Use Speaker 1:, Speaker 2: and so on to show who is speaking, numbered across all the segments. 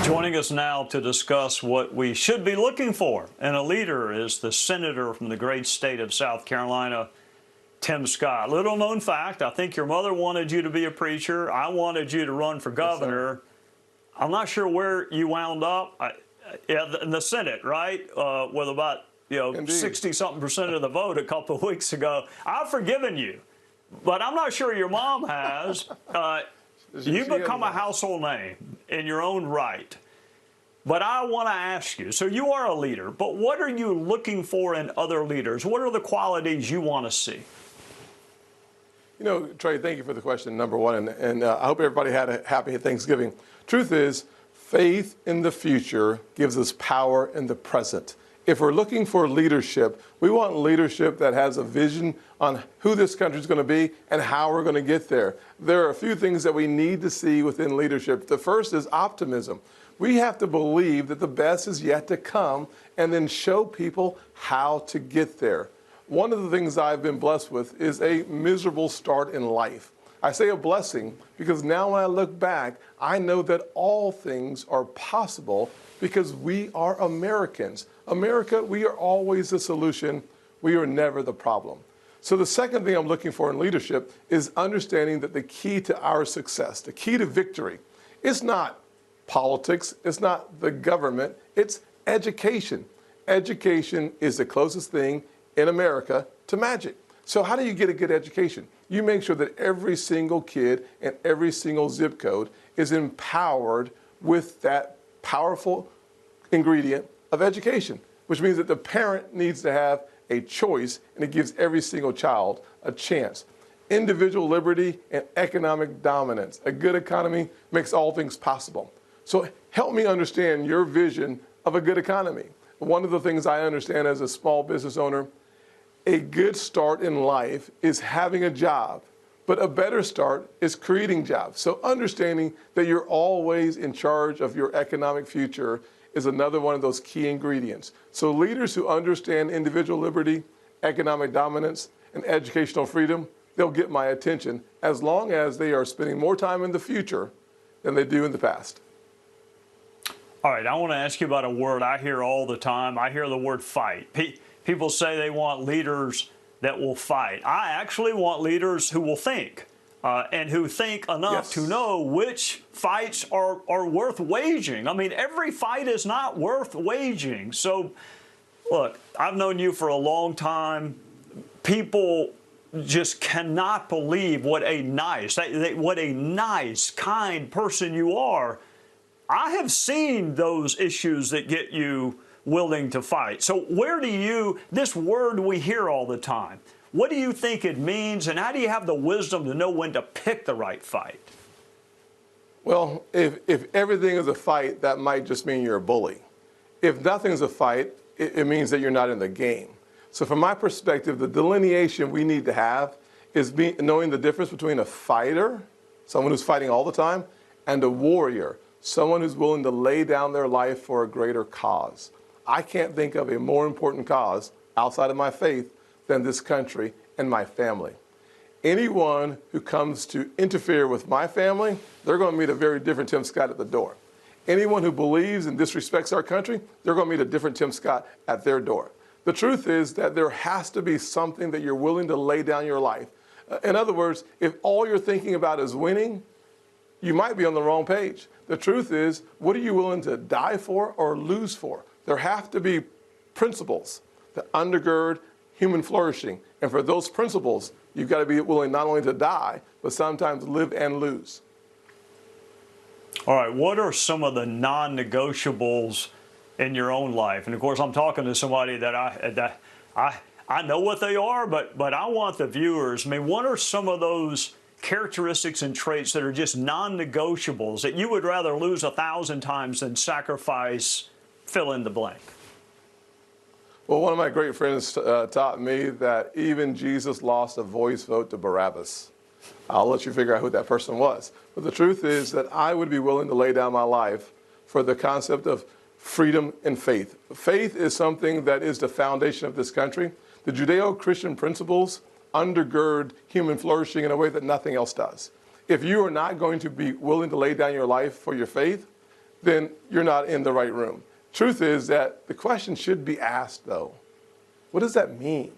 Speaker 1: Joining us now to discuss what we should be looking for in a leader is the senator from the great state of South Carolina, Tim Scott. Little known fact, I think your mother wanted you to be a preacher. I wanted you to run for governor. Yes, I'm not sure where you wound up. In the Senate, right? With about 60-something% of the vote a couple of weeks ago. I've forgiven you, but I'm not sure your mom has. You've become a household name in your own right. But I want to ask you, so you are a leader, but what are you looking for in other leaders? What are the qualities you want to see?
Speaker 2: You know, Trey, thank you for the question, number one, and I hope everybody had a happy Thanksgiving. Truth is, faith in the future gives us power in the present. If we're looking for leadership, we want leadership that has a vision on who this country is going to be and how we're going to get there. There are a few things that we need to see within leadership. The first is optimism. We have to believe that the best is yet to come and then show people how to get there. One of the things I've been blessed with is a miserable start in life. I say a blessing because now when I look back, I know that all things are possible because we are Americans. America, we are always the solution. We are never the problem. So the second thing I'm looking for in leadership is understanding that the key to our success, the key to victory, is not politics, it's not the government, it's education. Education is the closest thing in America to magic. So how do you get a good education? You make sure that every single kid and every single zip code is empowered with that powerful ingredient of education, which means that the parent needs to have a choice, and it gives every single child a chance. Individual liberty and economic dominance. A good economy makes all things possible. So help me understand your vision of a good economy. One of the things I understand as a small business owner, a good start in life is having a job, but a better start is creating jobs. So understanding that you're always in charge of your economic future is another one of those key ingredients. So leaders who understand individual liberty, economic dominance, and educational freedom, they'll get my attention as long as they are spending more time in the future than they do in the past.
Speaker 1: All right, I want to ask you about a word I hear all the time. I hear the word fight. People say they want leaders that will fight. I actually want leaders who will think and who think enough to know which fights are worth waging. I mean, every fight is not worth waging. So, look, I've known you for a long time. People just cannot believe what a nice, kind person you are. I have seen those issues that get you willing to fight. So where do you, this word we hear all the time, what do you think it means, and how do you have the wisdom to know when to pick the right fight?
Speaker 2: Well, if everything is a fight, that might just mean you're a bully. If nothing's a fight, it means that you're not in the game. So from my perspective, the delineation we need to have is knowing the difference between a fighter, someone who's fighting all the time, and a warrior, someone who's willing to lay down their life for a greater cause. I can't think of a more important cause outside of my faith than this country and my family. Anyone who comes to interfere with my family, they're going to meet a very different Tim Scott at the door. Anyone who believes and disrespects our country, they're going to meet a different Tim Scott at their door. The truth is that there has to be something that you're willing to lay down your life. In other words, if all you're thinking about is winning, you might be on the wrong page. The truth is, what are you willing to die for or lose for? There have to be principles that undergird human flourishing. And for those principles, you've got to be willing not only to die, but sometimes live and lose.
Speaker 1: All right, what are some of the non-negotiables in your own life? And of course, I'm talking to somebody that I know what they are, but I want the viewers. I mean, what are some of those characteristics and traits that are just non-negotiables that you would rather lose 1,000 times than sacrifice fill in the blank?
Speaker 2: Well, one of my great friends taught me that even Jesus lost a voice vote to Barabbas. I'll let you figure out who that person was. But the truth is that I would be willing to lay down my life for the concept of freedom and faith. Faith is something that is the foundation of this country. The Judeo-Christian principles undergird human flourishing in a way that nothing else does. If you are not going to be willing to lay down your life for your faith, then you're not in the right room. Truth is that the question should be asked, though. What does that mean?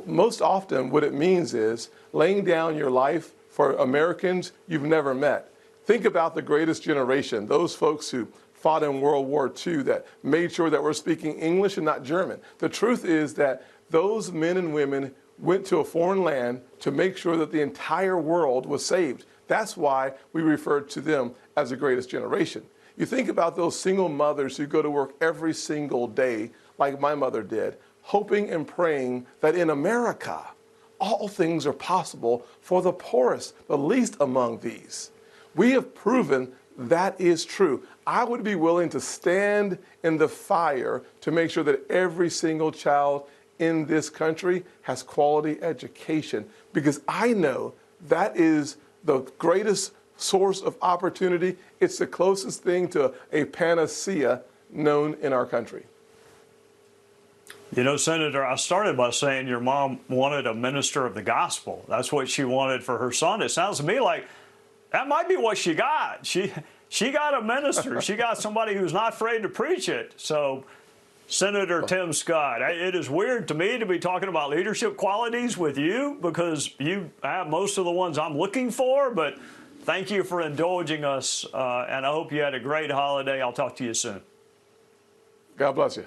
Speaker 2: Most often, what it means is laying down your life for Americans you've never met. Think about the greatest generation, those folks who fought in World War II that made sure that we're speaking English and not German. The truth is that those men and women went to a foreign land to make sure that the entire world was saved. That's why we refer to them as the greatest generation. You think about those single mothers who go to work every single day, like my mother did, hoping and praying that in America, all things are possible for the poorest, the least among these. We have proven that is true. I would be willing to stand in the fire to make sure that every single child in this country has quality education, because I know that is the greatest source of opportunity. It's the closest thing to a panacea known in our country.
Speaker 1: You know, Senator, I started by saying your mom wanted a minister of the gospel. That's what she wanted for her son. It sounds to me like that might be what she got. She got a minister. She got somebody who's not afraid to preach it. So, Senator Tim Scott, it is weird to me to be talking about leadership qualities with you because you have most of the ones I'm looking for, but thank you for indulging us, and I hope you had a great holiday. I'll talk to you soon.
Speaker 2: God bless you.